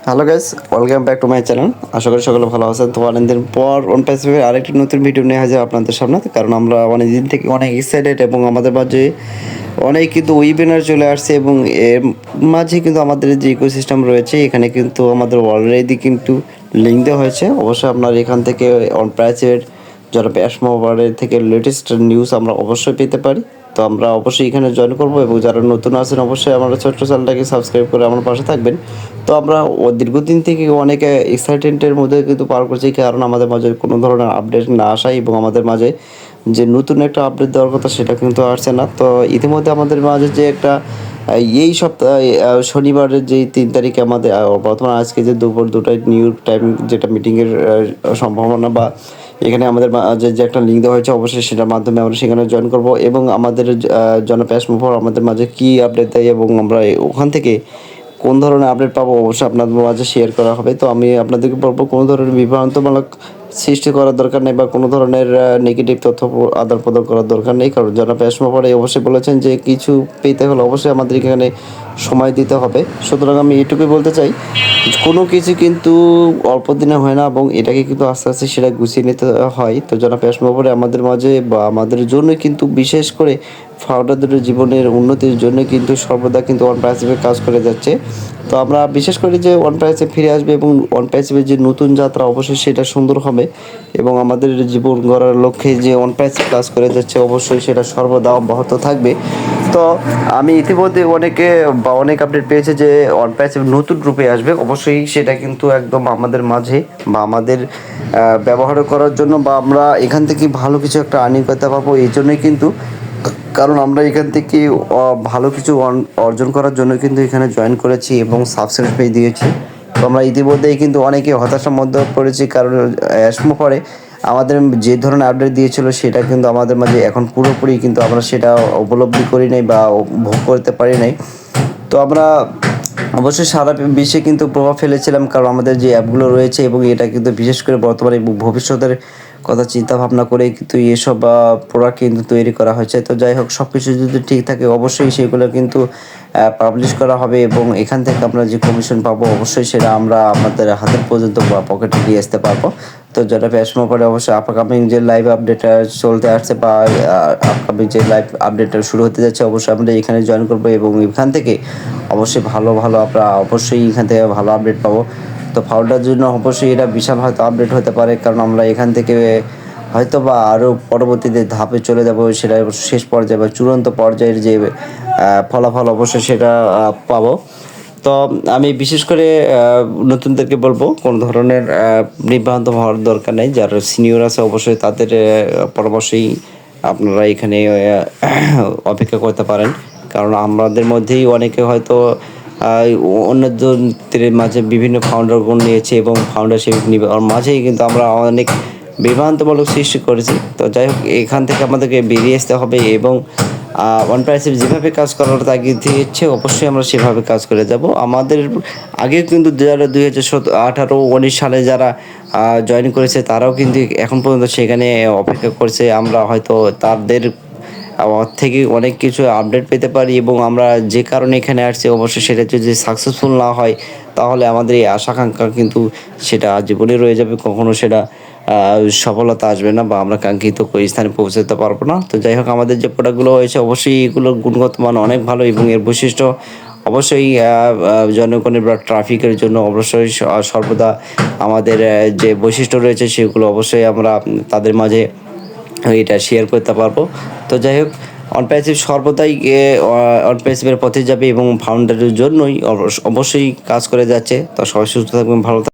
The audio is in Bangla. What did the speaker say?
Hello guys, welcome back to my channel. আশা করি সকলে ভালো আছেন। তো অনেকদিন পর ওয়ান প্যাসিফিকের আরেকটি নতুন ভিডিও নিয়ে হাজির আপনাদের সামনে, কারণ আমরা অনেক দিন থেকে অনেক এক্সাইটেড এবং আমাদের মাঝে অনেক কিন্তু উইবিনার চলে আসছে এবং এর মাঝে কিন্তু আমাদের যে ইকোসিস্টেম রয়েছে এখানে কিন্তু আমাদের অলরেডি কিন্তু লিঙ্ক দেওয়া হয়েছে। অবশ্যই আপনার এখান থেকে অন প্রাইসের যারা ব্যাশ মোবাইলের থেকে লেটেস্ট নিউজ আমরা অবশ্যই পেতে পারি। তো আমরা অবশ্যই এখানে জয়েন করবো এবং যারা নতুন আছেন অবশ্যই আমার ছোট্ট চ্যানেলটাকে সাবস্ক্রাইব করে আমার পাশে থাকবেন। তো আমরা দীর্ঘদিন থেকে অনেক এক্সাইটেন্টের মধ্যে কিন্তু পার করছি, কারণ আমাদের মাঝে কোনো ধরনের আপডেট না আসায় এবং আমাদের মাঝে যে নতুন একটা আপডেট দেওয়ার কথা সেটা কিন্তু আসছে না। তো ইতিমধ্যে আমাদের মাঝে যে একটা এই সপ্তাহ শনিবারের যেই 3 তারিখে আমাদের বর্তমানে আজকে যে দুপুর 2টায় নিউ টাইম যেটা মিটিংয়ের সম্ভাবনা বা এখানে আমাদের মাঝে যে একটা লিঙ্ক দেওয়া হয়েছে অবশ্যই সেটার মাধ্যমে আমরা সেখানে জয়েন করব এবং আমাদের জনপ্যাশ মুভর আমাদের মাঝে কী আপডেট দেয় এবং আমরা ওখান থেকে কোন ধরনের আপডেট পাবো অবশ্যই আপনাদের মাঝে শেয়ার করা হবে। তো আমি আপনাদেরকে বলবো কোনো ধরনের বিভ্রান্তমূলক সৃষ্টি করার দরকার নেই বা কোনো ধরনের নেগেটিভ তথ্য আদান প্রদান করার দরকার নেই, কারণ যারা প্যাসমা পরে অবশ্যই বলেছেন যে কিছু পেতে হলে অবশ্যই আমাদের এখানে সময় দিতে হবে। সুতরাং আমি এটুকুই বলতে চাই, কোনো কিছু কিন্তু অল্প দিনে হয় না এবং এটাকে কিন্তু আস্তে আস্তে সেটা গুছিয়ে নিতে হয়। তো যারা প্যাসমা পরে আমাদের মাঝে বা আমাদের জন্য কিন্তু বিশেষ করে ফাউন্ডারদের জীবনের উন্নতির জন্য কিন্তু সর্বদা কিন্তু ওয়ান প্রাইসিপে কাজ করে যাচ্ছে। তো আমরা বিশ্বাস করি যে ওয়ান প্রাইসে ফিরে আসবে এবং ওয়ান প্রাইসিপের যে নতুন যাত্রা অবশ্যই সেটা সুন্দর হবে এবং আমাদের জীবন গড়ার লক্ষ্যে যে ওয়ান প্রাইসে কাজ করে যাচ্ছে অবশ্যই সেটা সর্বদা অব্যাহত থাকবে। তো আমি ইতিমধ্যে অনেক আপডেট পেয়েছে যে ওয়ান প্রাইসিপ নতুন রূপে আসবে। অবশ্যই সেটা কিন্তু একদম আমাদের মাঝে বা আমাদের ব্যবহার করার জন্য বা আমরা এখান থেকে ভালো কিছু একটা আর্নিং করতে পারবো, এই জন্যই কিন্তু, কারণ আমরা এখান থেকে ভালো কিছু অর্জন করার জন্য কিন্তু এখানে জয়েন করেছি এবং সাবস্ক্রাইব পেয়ে দিয়েছি। তো আমরা ইতিমধ্যেই কিন্তু অনেকে হতাশার মধ্যে পড়েছি, কারণ অ্যাসমো পরে আমাদের যে ধরনের আপডেট দিয়েছিল সেটা কিন্তু আমাদের মাঝে এখন পুরোপুরি কিন্তু আমরা সেটা উপলব্ধি করি নাই বা ভোগ করতে পারি নাই। তো আমরা অবশ্যই সারা বিশ্বে কিন্তু প্রভাব ফেলেছিলাম, কারণ আমাদের যে অ্যাপগুলো রয়েছে এবং এটা কিন্তু বিশেষ করে বর্তমানে ভবিষ্যতের কথা চিন্তা ভাবনা করে কিন্তু এসব প্রোডাক্ট কিন্তু তৈরি করা হয়েছে। তো যাই হোক, সব কিছু যদি ঠিক থাকে অবশ্যই সেগুলো কিন্তু পাবলিশ করা হবে এবং এখান থেকে আমরা যে কমিশন পাবো অবশ্যই সেটা আমরা আমাদের হাতের পর্যন্ত বা পকেটে নিয়ে আসতে পারবো। তো যারা প্যাসমো করে অবশ্যই আপকামিং যে লাইভ আপডেট চলতে আসছে বা আপকামিং যে লাইভ আপডেটটা শুরু হতে যাচ্ছে অবশ্যই আমরা এখানে জয়েন করবো এবং এখান থেকে অবশ্যই ভালো ভালো আমরা অবশ্যই এখান থেকে ভালো আপডেট পাবো। তো ফাউন্ডার জন্য অবশ্যই এটা বিশাল হয়তো আপডেট হতে পারে, কারণ আমরা এখান থেকে হয়তো বা আরও পরবর্তীতে ধাপে চলে যাব, সেটা শেষ পর্যায়ে বা চূড়ান্ত পর্যায়ের যে ফলাফল অবশ্যই সেটা পাবো। তো আমি বিশেষ করে নতুনদেরকে বলবো কোনো ধরনের বিভ্রান্ত হওয়ার দরকার নেই। যারা সিনিয়র আছে অবশ্যই তাদের পরামর্শেই আপনারা এখানে অপেক্ষা করতে পারেন, কারণ আমাদের মধ্যেই অনেকে হয়তো অন্যদের মাঝে বিভিন্ন ফাউন্ডার গুণ নিয়েছে এবং ফাউন্ডারশিপ মাঝেই কিন্তু আমরা অনেক বিভ্রান্তমূলক সৃষ্টি করেছি। তো যাই হোক, এখান থেকে আমাদেরকে বেরিয়ে আসতে হবে এবং ওয়ান প্রাইসের যেভাবে কাজ করার তাগিদ দিচ্ছে অবশ্যই আমরা সেভাবে কাজ করে যাব। আমাদের আগে কিন্তু যারা 2018-19 সালে যারা জয়েন করেছে তারাও কিন্তু এখন পর্যন্ত সেখানে অপেক্ষা করছে। আমরা হয়তো তাদের থেকে অনেক কিছু আপডেট পেতে পারি এবং আমরা যে কারণে এখানে আসছি অবশ্যই সেটা যদি সাকসেসফুল না হয় তাহলে আমাদের এই আশাকাঙ্ক্ষা কিন্তু সেটা জীবনে রয়ে যাবে, কখনো সেটা সফলতা আসবে না বা আমরা কাঙ্ক্ষিত স্থানে পৌঁছাতে পারবো না। তো যাই হোক, আমাদের যে প্রোডাক্টগুলো হয়েছে অবশ্যই এগুলোর গুণগত মান অনেক ভালো এবং এর বৈশিষ্ট্য অবশ্যই জনগণের বা ট্রাফিকের জন্য অবশ্যই সর্বদা আমাদের যে বৈশিষ্ট্য রয়েছে সেগুলো অবশ্যই আমরা তাদের মাঝে এটা শেয়ার করতে পারবো। তো যাই হোক, অনপ্যাসিভ সর্বদাই অনপ্যাসিভের পথে যাবে এবং ফাউন্ডারের জন্যই অবশ্যই কাজ করে যাচ্ছে। তো সবাই সুস্থ থাকবেন, ভালো থাকবেন।